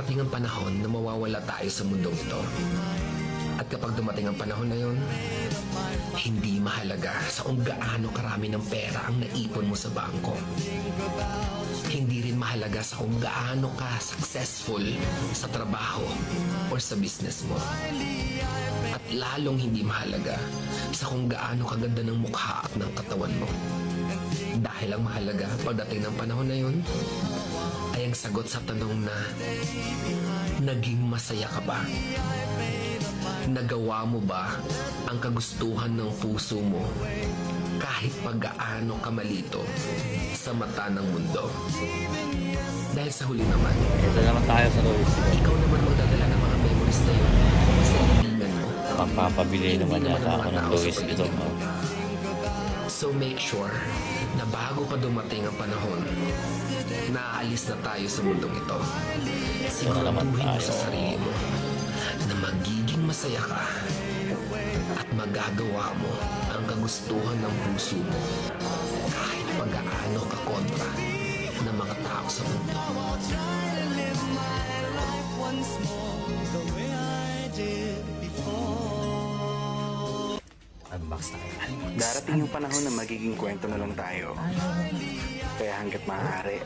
darating ang panahon na mawawala tayo sa mundong ito. At kapag dumating ang panahon na yun, hindi mahalaga sa kung gaano karami ng pera ang naipon mo sa bangko. Hindi rin mahalaga sa kung gaano ka successful sa trabaho or sa business mo. At lalong hindi mahalaga sa kung gaano kaganda ng mukha at ng katawan mo. Dahil ang mahalaga pagdating ng panahon na yun ay ang sagot sa tanong na naging masaya ka ba? Nagawa mo ba ang kagustuhan ng puso mo kahit pag-gaano ka malito sa mata ng mundo? Dahil sa huli naman, ito naman tayo sa Luis. Ikaw naman magdadala ng mga memories na yun sa ibingan mo. Papapabili naman yata ako ng Luis ito. So make sure na bago pa dumating ang panahon na aalis na tayo sa mundong ito, siguraduhin mo sa sarili mo na magiging masaya ka at magagawa mo ang kagustuhan ng puso mo kahit pag-aano ka kontra ng mga tao sa mundo. Unbox tayo. Darating yung panahon na magiging kwento na lang tayo. Kaya hanggat maaari,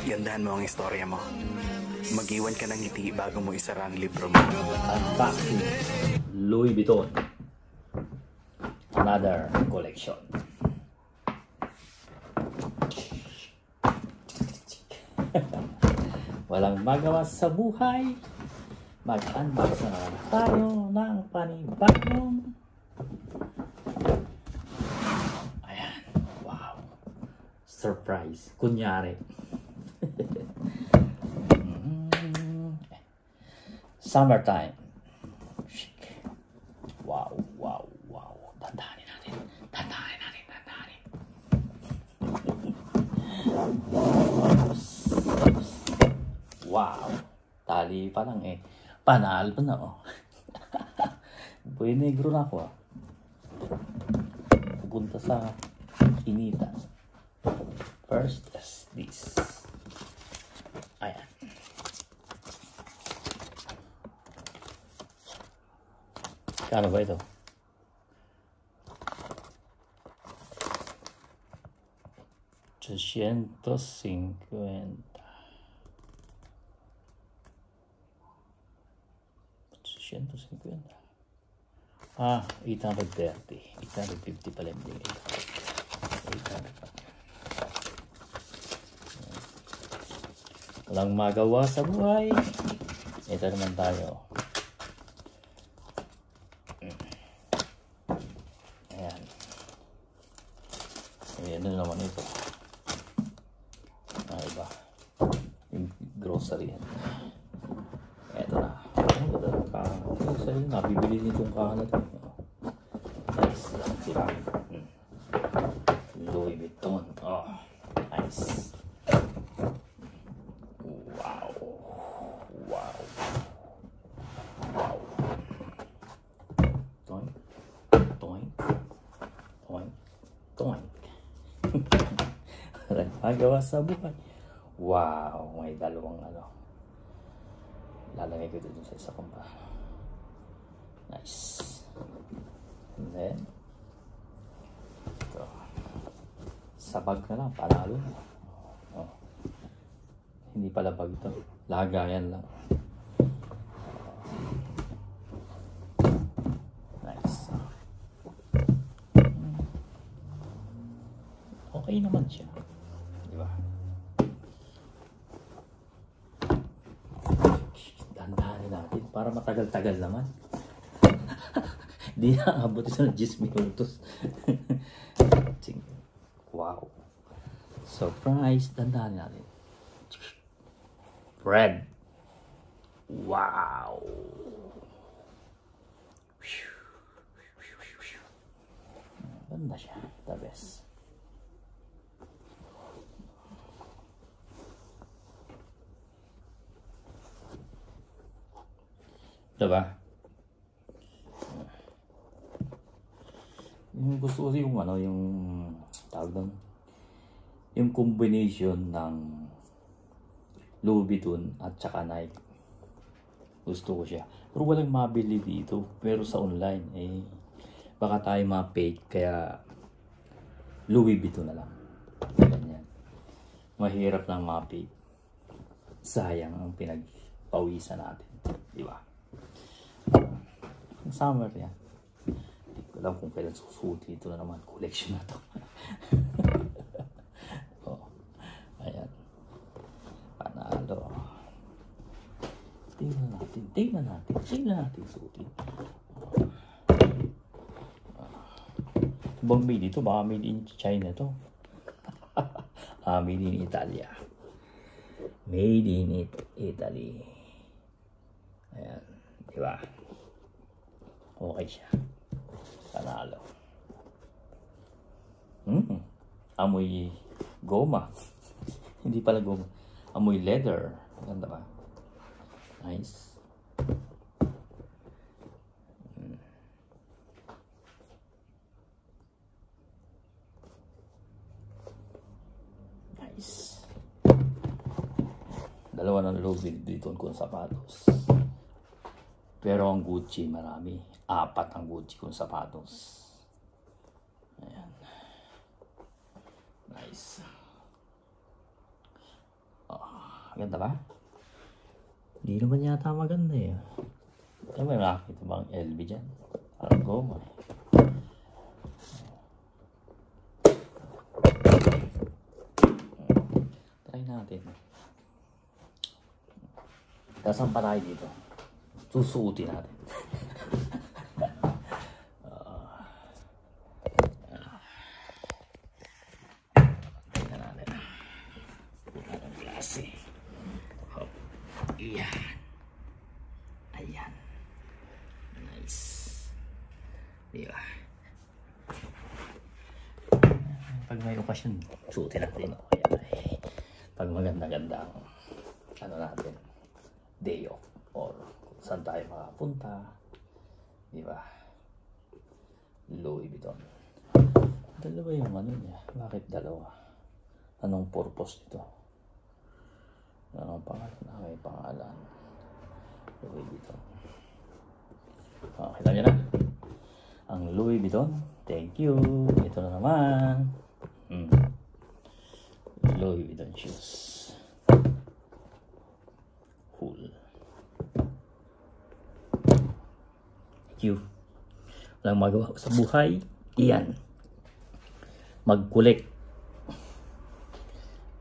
gandahan mo ang istorya mo. Mag-iwan ka ng ngiti bago mo isara ang libro mo. Unboxing Louis Vuitton. Another collection. Walang magawa sa buhay. Mag-unbox na naman tayo ng panibagong. Ayan. Wow. Surprise. Kunyari. Summertime. Chic. Wow, wow, wow. Tandaanin natin. Wow. Tali pa lang eh. Panalo pa na oh. Boy negro na ako ah. Pupunta sa Inita. First is this. Ayan. Kano ba ito? $350. Ah, 830. 850 pala yung 800. Walang magawa sa buhay. Ito naman tayo. Ayan. Ayan na naman ito. Ah, iba. Yung grocery yan. Ito na. Grocery. Nabibili nitong kahanap. Nice. Diba? Louis Vuitton. Oh. Nice. Wow. Wow. Wow. Toink. Toink. Toink. Toink. Walang magawa sa buhay. Wow. May dalawang ano. Lalagay ko dito sa isa kong pa. Nice. And then, ito. Sa bag na lang. Panalo na. Oh. Hindi pala bag ito. Lagayan lang. Nice. Okay naman siya. Diba? Dandahanin natin para matagal-tagal naman. Di na abot ito ng 10 minutos. Wow. Surprise. Dandahanin natin. Red. Wow. Ganda siya. The best. Diba? Yung gusto ko yung ano, yung tawag doon, yung combination ng Louis Vuitton at saka Nike. Gusto ko siya. Pero walang mabili dito. Pero sa online, baka tayo ma-fake. Kaya, Louis Vuitton na lang. Ganyan. Mahirap lang ma-fake. Sayang ang pinagpawisan natin. Di ba? Summer yan. Hindi ko alam kung kailan susuti. Ito na naman. Collection na to. Oh. Ayan. Panalo. Tingnan natin suotin. Bang made ito, baka made in China to. Made in Italia. Made in Italy. Ayan, di ba? Okay siya. Panalo. Amoy goma. Hindi pala goma. Amoy leather. Ganda ba? Nice. Nice. Dalawa ng Louis Vuitton kong sapatos. Pero ang Gucci marami. 4 ang Gucci kong sapatos. Ayan. Nice. Ganda ba? Hindi naman yata maganda eh. May nakakita bang LV dyan? Parang goma eh. Try natin. Kasan pa tayo dito? Susuotin natin. Tingnan natin. Anong klase? Hop. Iyan. Ayan. Nice. Diba? Pag may okasyon, suotin natin. Ayan. Pag maganda-ganda ano natin, day off or saan tayo makapunta, di ba? Louis Vuitton. Dalawa yung ano niya. Bakit dalawa? Anong purpose nito? Anong pangalan? May pangalan. Louis Vuitton. Kita nyo na? Ang Louis Vuitton. Thank you. Ito na naman. Louis Vuitton shoes. Cool. Thank you. Walang magawa sa buhay. Iyan. Mag-collect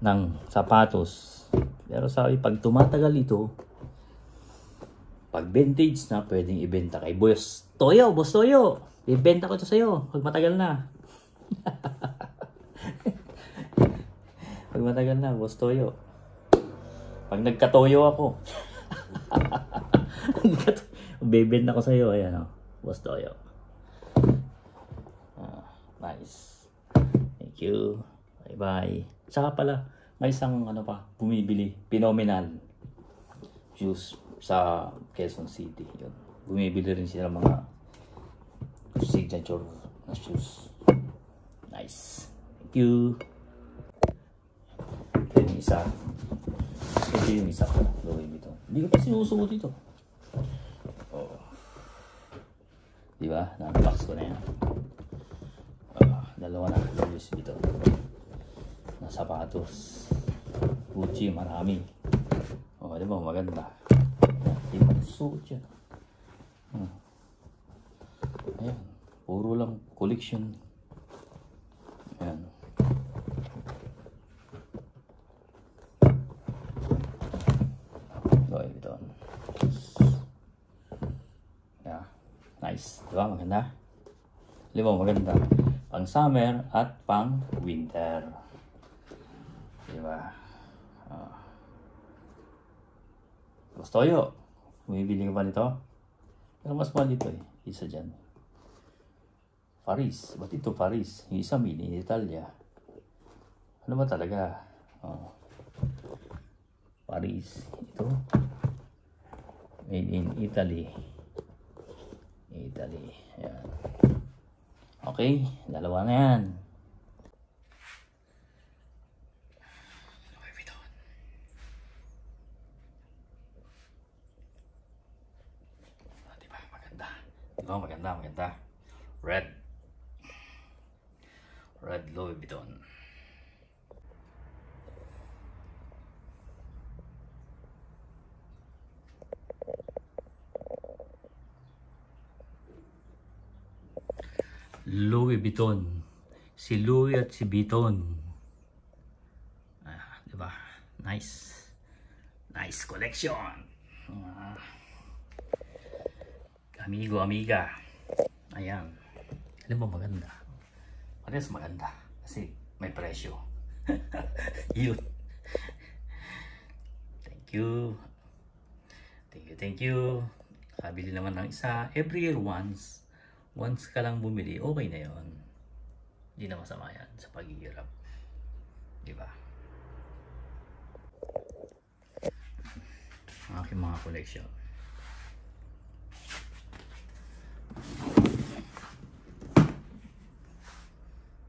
ng sapatos. Pero sabi, pag tumatagal ito, pag vintage na, pwedeng ibenta kay Boss Toyo. Boss Toyo, ibenta ko ito sa'yo pag matagal na. Pag matagal na, Boss Toyo. Pag nagkatoyo ako, bebenta ko sa'yo. Ayan o, Boss Toyo. Nice. Thank you. Bye-bye. Saka pala, may isang ano pa, bumibili, Phenomenal shoes sa Quezon City. Yun. Bumibili rin sila mga signature na shoes. Nice. Thank you. Ito yung isa. Ito yung isa ko. Louis Vuitton. Hindi ko pa sinusuot ito. Oh. Diba? Na-unbox ko na yan. Dalawa na. Louis Vuitton. Na sapatos. Gucci, marami. Oh, di ba? Maganda. Di ba? Suot yan. Ayan. Puro lang collection. Ayan. Louis Vuitton. Yeah. Nice. Di ba? Maganda. Di ba? Maganda. Pang summer at pang winter. Diba? Gusto nyo? Bumibili ka ba nito? Pero mas mahal dito eh. Isa dyan. Paris. Ba't ito Paris? Yung isa made in Italia. Ano ba talaga? Paris. Ito. Made in Italy. Italy. Ayan. Okay, dalawa na yan. Ito, maganda. Red Louis Vuitton. Louis Vuitton. Si Louis at si Vuitton. Diba? Nice collection. Amigo, amiga. Ayan. Alam mo, maganda. Parehas maganda. Kasi may presyo. Yun. Thank you. Kabili naman ng isa. Every year once ka lang bumili, okay na yun. Hindi na masama yan sa paghihirap. Diba? Ang aking mga collection.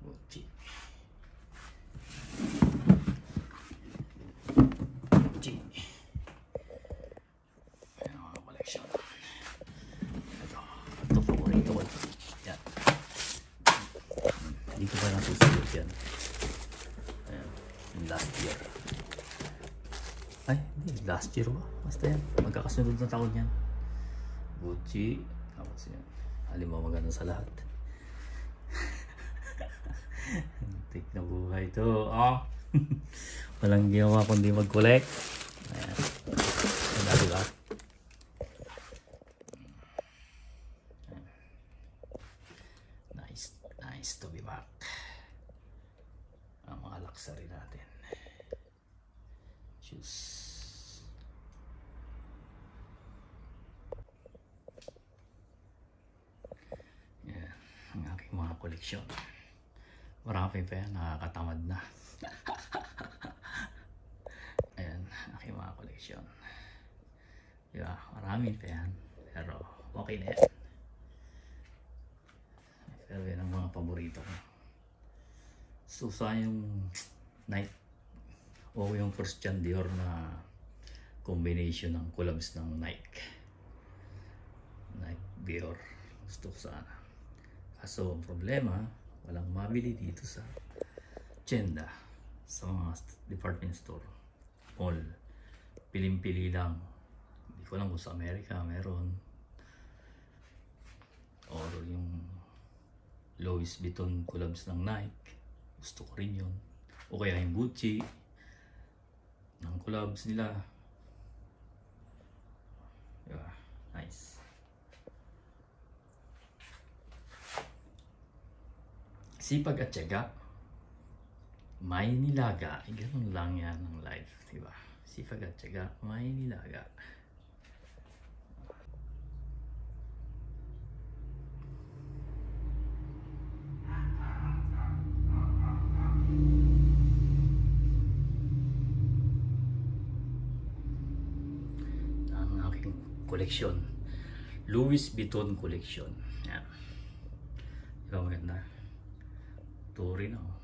Gucci. Ayan ang mga collection. Ito favorito ko. Yan. Dito pa lang susunod yan. Ayan. Last year. Ay, hindi. Last year ba? Basta yan. Magkakasunod na taon yan. Gucci. Tapos yan. Halimbawa maganda sa lahat. Tik na buhay ito. Oh. Walang ginawa kundi mag-collect. Ayan. Ganda, diba? Nice to be back. Ang mga luxury natin. Shoes. Yan. Ang aking mga koleksyon. Marami pa yan. Nakakatamad na. Ayan. Aking mga koleksyon. Diba? Marami pa yan. Pero okay na yan. Pero yan ang mga paborito ko. So sa yung Nike o yung Christian Dior na combination ng collabs ng Nike Dior, gusto ko sana. Kaso ang problema, walang mabili dito sa tienda, sa mga department store, mall. Pilim-pili lang. Hindi ko lang kung sa Amerika meron, or yung Louis Vuitton collabs ng Nike, gusto ko rin yun. O kaya yung Gucci ng collabs nila. Diba? Nice. Sipag at tiyaga, may nilaga. Ganun lang yan ang life, diba? Sipag at tiyaga, may nilaga. Collection. Louis Vuitton collection. Yan. Diba maganda? Ito rin ako.